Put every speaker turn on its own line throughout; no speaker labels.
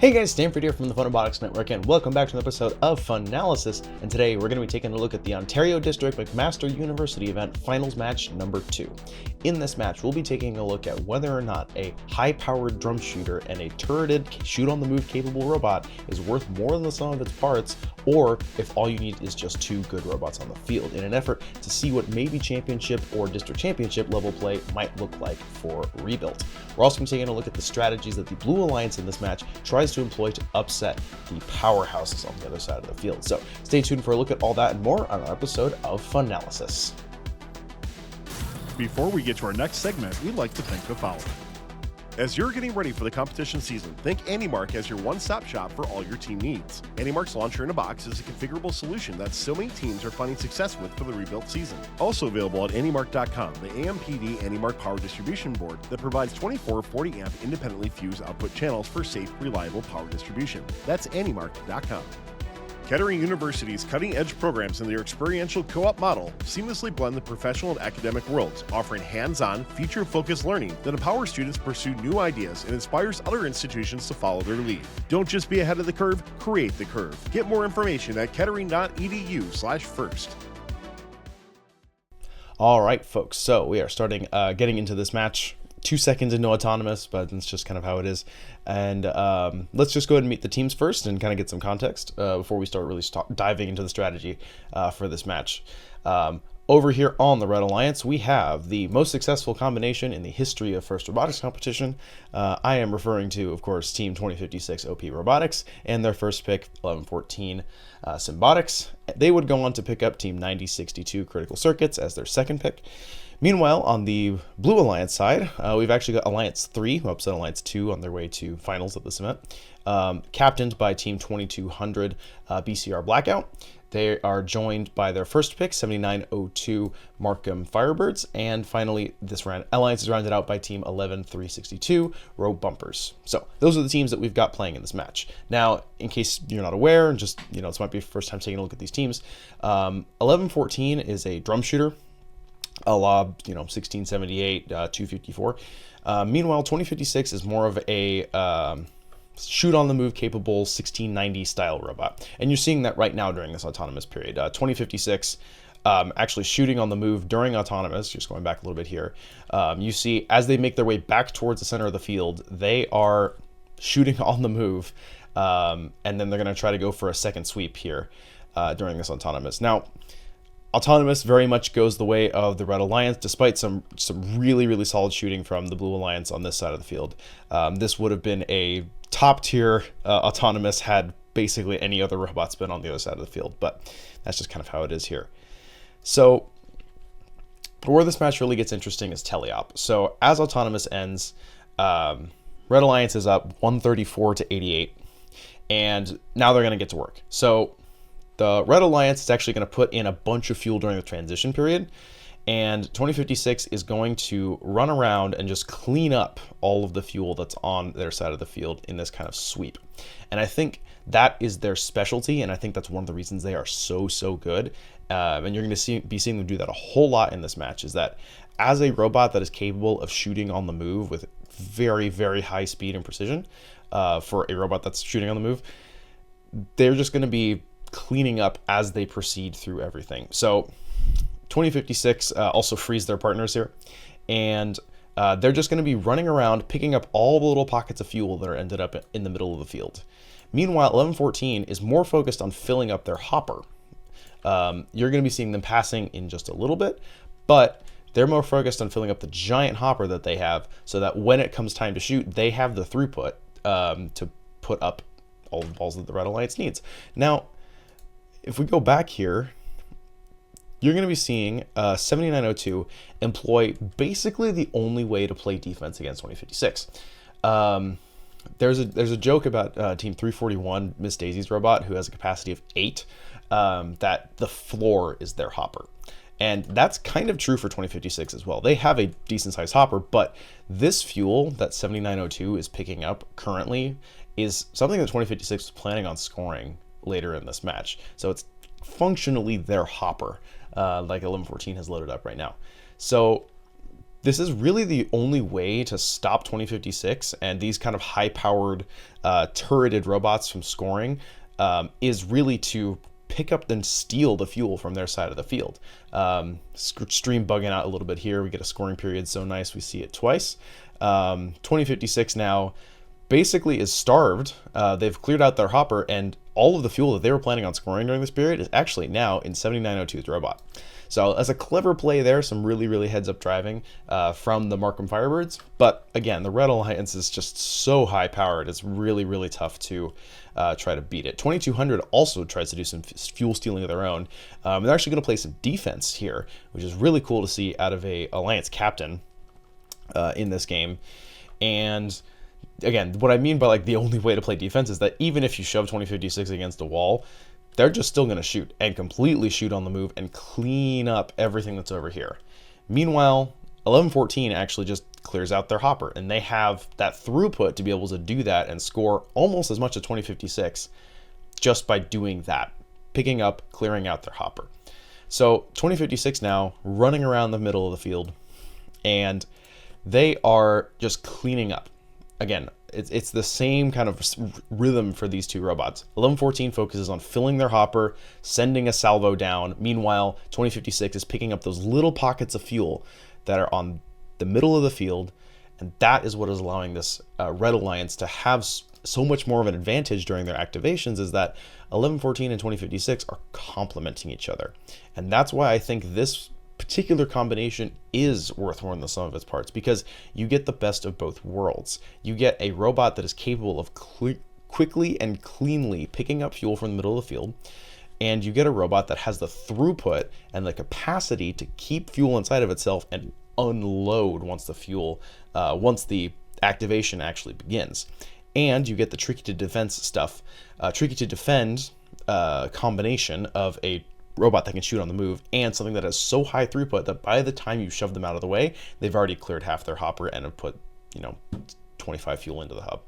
Hey guys, Stanford here from the Robotics Network, and welcome back to an episode of FUNalysis. And today we're going to be taking a look at the Ontario District McMaster University event finals match number 2. In this match, we'll be taking a look at whether or not a high-powered drum shooter and a turreted shoot-on-the-move capable robot is worth more than the sum of its parts, or if all you need is just 2 good robots on the field, in an effort to see what maybe championship or district championship level play might look like for Rebuilt. We're also going to be taking a look at the strategies that the Blue Alliance in this match tries to employ to upset the powerhouses on the other side of the field. So stay tuned for a look at all that and more on our episode of FUNalysis.
Before we get to our next segment, we'd like to thank the following. As you're getting ready for the competition season, think AndyMark as your one-stop shop for all your team needs. AndyMark's Launcher in a Box is a configurable solution that so many teams are finding success with for the rebuilt season. Also available at AndyMark.com, the AMPD AndyMark Power Distribution Board that provides 24 40-amp independently fused output channels for safe, reliable power distribution. That's AndyMark.com. Kettering University's cutting-edge programs in their experiential co-op model seamlessly blend the professional and academic worlds, offering hands-on, future-focused learning that empowers students to pursue new ideas and inspires other institutions to follow their lead. Don't just be ahead of the curve, create the curve. Get more information at kettering.edu/first.
All right, folks, so we are starting getting into this match. 2 seconds into autonomous, but that's just kind of how it is. And let's just go ahead and meet the teams first and kind of get some context before we start really diving into the strategy for this match. Over here on the Red Alliance, we have the most successful combination in the history of FIRST robotics competition. I am referring to, of course, Team 2056 OP Robotics and their first pick, 1114 Symbotics. They would go on to pick up Team 9062 Critical Circuits as their second pick. Meanwhile, on the Blue Alliance side, we've actually got Alliance 3, who upset Alliance 2 on their way to finals of this event, captained by Team 2200 BCR Blackout. They are joined by their first pick, 7902 Markham Firebirds, and finally, this alliance is rounded out by Team 11362 Row Bumpers. So those are the teams that we've got playing in this match. Now, in case you're not aware, and just, this might be your first time taking a look at these teams, 1114 is a drum shooter, a la 1678 254. Meanwhile, 2056 is more of a shoot on the move capable 1690 style robot, and you're seeing that right now during this autonomous period. 2056 actually shooting on the move during autonomous, just going back a little bit here, you see as they make their way back towards the center of the field, they are shooting on the move, and then they're going to try to go for a second sweep here during this autonomous. Now, autonomous very much goes the way of the Red Alliance, despite some really, really solid shooting from the Blue Alliance on this side of the field. This would have been a top-tier autonomous had basically any other robots been on the other side of the field, but that's just kind of how it is here. So, but where this match really gets interesting is teleop. So, as autonomous ends, Red Alliance is up 134 to 88, and now they're going to get to work. So, the Red Alliance is actually going to put in a bunch of fuel during the transition period, and 2056 is going to run around and just clean up all of the fuel that's on their side of the field in this kind of sweep. And I think that is their specialty, and I think that's one of the reasons they are so good. And you're going to be seeing them do that a whole lot in this match, is that as a robot that is capable of shooting on the move with very, very high speed and precision, for a robot that's shooting on the move, they're just going to be cleaning up as they proceed through everything. So 2056 also frees their partners here, and they're just going to be running around picking up all the little pockets of fuel that are ended up in the middle of the field. Meanwhile, 1114 is more focused on filling up their hopper. You're going to be seeing them passing in just a little bit, but they're more focused on filling up the giant hopper that they have, so that when it comes time to shoot, they have the throughput to put up all the balls that the Red Alliance needs. Now, if we go back here, you're going to be seeing 7902 employ basically the only way to play defense against 2056. There's a joke about Team 341, Miss Daisy's robot, who has a capacity of 8, that the floor is their hopper. And that's kind of true for 2056 as well. They have a decent sized hopper, but this fuel that 7902 is picking up currently is something that 2056 is planning on scoring later in this match. So it's functionally their hopper, like 1114 has loaded up right now. So this is really the only way to stop 2056 and these kind of high-powered, turreted robots from scoring, is really to pick up and steal the fuel from their side of the field. Stream bugging out a little bit here. We get a scoring period so nice. We see it twice. 2056 now basically is starved. They've cleared out their hopper, and all of the fuel that they were planning on scoring during this period is actually now in 7902's robot. So as a clever play there, some really, really heads-up driving from the Markham Firebirds. But again, the Red Alliance is just so high-powered, it's really, really tough to try to beat it. 2200 also tries to do some fuel stealing of their own. They're actually going to play some defense here, which is really cool to see out of a Alliance captain in this game. And again, what I mean by like the only way to play defense is that even if you shove 2056 against a wall, they're just still going to shoot and completely shoot on the move and clean up everything that's over here. Meanwhile, 1114 actually just clears out their hopper, and they have that throughput to be able to do that and score almost as much as 2056 just by doing that, picking up, clearing out their hopper. So 2056 now running around the middle of the field, and they are just cleaning up. Again, it's the same kind of rhythm for these two robots. 1114 focuses on filling their hopper, sending a salvo down. Meanwhile, 2056 is picking up those little pockets of fuel that are on the middle of the field, and that is what is allowing this Red Alliance to have so much more of an advantage during their activations, is that 1114 and 2056 are complementing each other. And that's why I think this particular combination is worth more than the sum of its parts, because you get the best of both worlds. You get a robot that is capable of quickly and cleanly picking up fuel from the middle of the field, and you get a robot that has the throughput and the capacity to keep fuel inside of itself and unload once the activation actually begins. And you get the tricky to defend combination of a robot that can shoot on the move and something that has so high throughput that by the time you shove them out of the way, they've already cleared half their hopper and have put 25 fuel into the hub.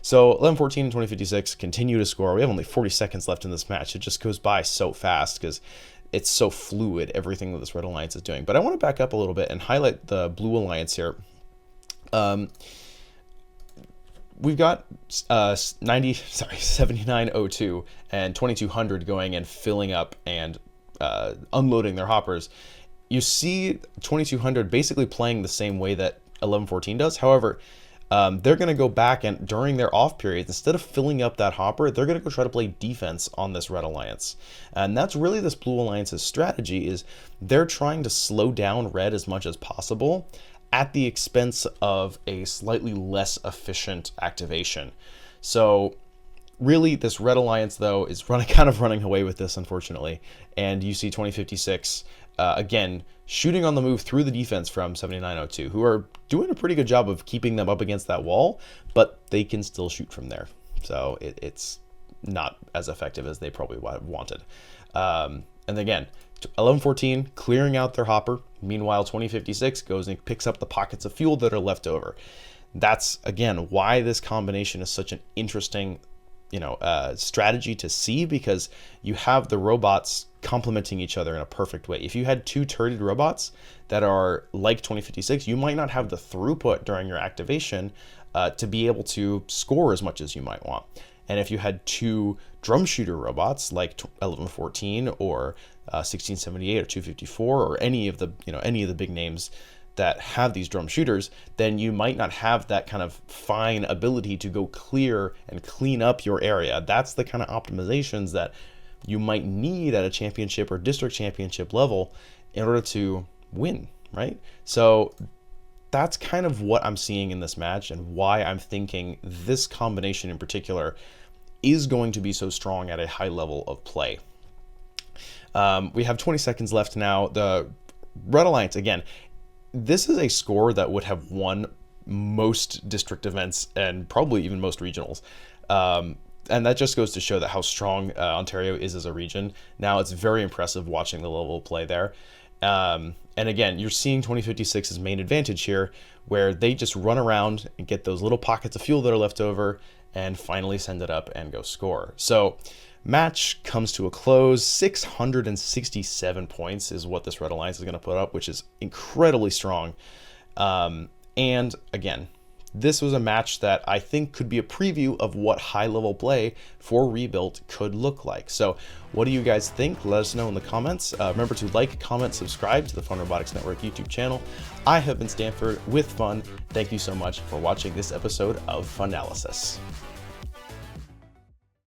So 1114 and 2056 continue to score. We have only 40 seconds left in this match. It just goes by so fast because it's so fluid, everything that this Red Alliance is doing. But I want to back up a little bit and highlight the Blue Alliance here. We've got 7902 and 2200 going and filling up and unloading their hoppers. You see 2200 basically playing the same way that 1114 does. However, they're going to go back and during their off periods, instead of filling up that hopper, they're going to go try to play defense on this Red Alliance. And that's really this Blue Alliance's strategy, is they're trying to slow down Red as much as possible at the expense of a slightly less efficient activation. So really this Red Alliance though is kind of running away with this, unfortunately. And you see 2056 again shooting on the move through the defense from 7902, who are doing a pretty good job of keeping them up against that wall, but they can still shoot from there. So it's not as effective as they probably wanted. And again, 1114 clearing out their hopper. Meanwhile, 2056 goes and picks up the pockets of fuel that are left over. That's again why this combination is such an interesting strategy to see, because you have the robots complementing each other in a perfect way. If you had two turreted robots that are like 2056, you might not have the throughput during your activation to be able to score as much as you might want. And if you had two drum shooter robots like 1114 or 1678 or 254 or any of the big names that have these drum shooters, then you might not have that kind of fine ability to go clear and clean up your area. That's the kind of optimizations that you might need at a championship or district championship level in order to win, right? So that's kind of what I'm seeing in this match and why I'm thinking this combination in particular is going to be so strong at a high level of play. We have 20 seconds left now. The Red Alliance, again, this is a score that would have won most district events and probably even most regionals. And that just goes to show that how strong Ontario is as a region. Now it's very impressive watching the level of play there. And again, you're seeing 2056's main advantage here, where they just run around and get those little pockets of fuel that are left over and finally send it up and go score. So match comes to a close. 667 points is what this Red Alliance is going to put up, which is incredibly strong. And again, this was a match that I think could be a preview of what high-level play for Rebuilt could look like. So what do you guys think? Let us know in the comments. Remember to like, comment, subscribe to the Fun Robotics Network YouTube channel. I have been Stanford with Fun. Thank you so much for watching this episode of FUNalysis.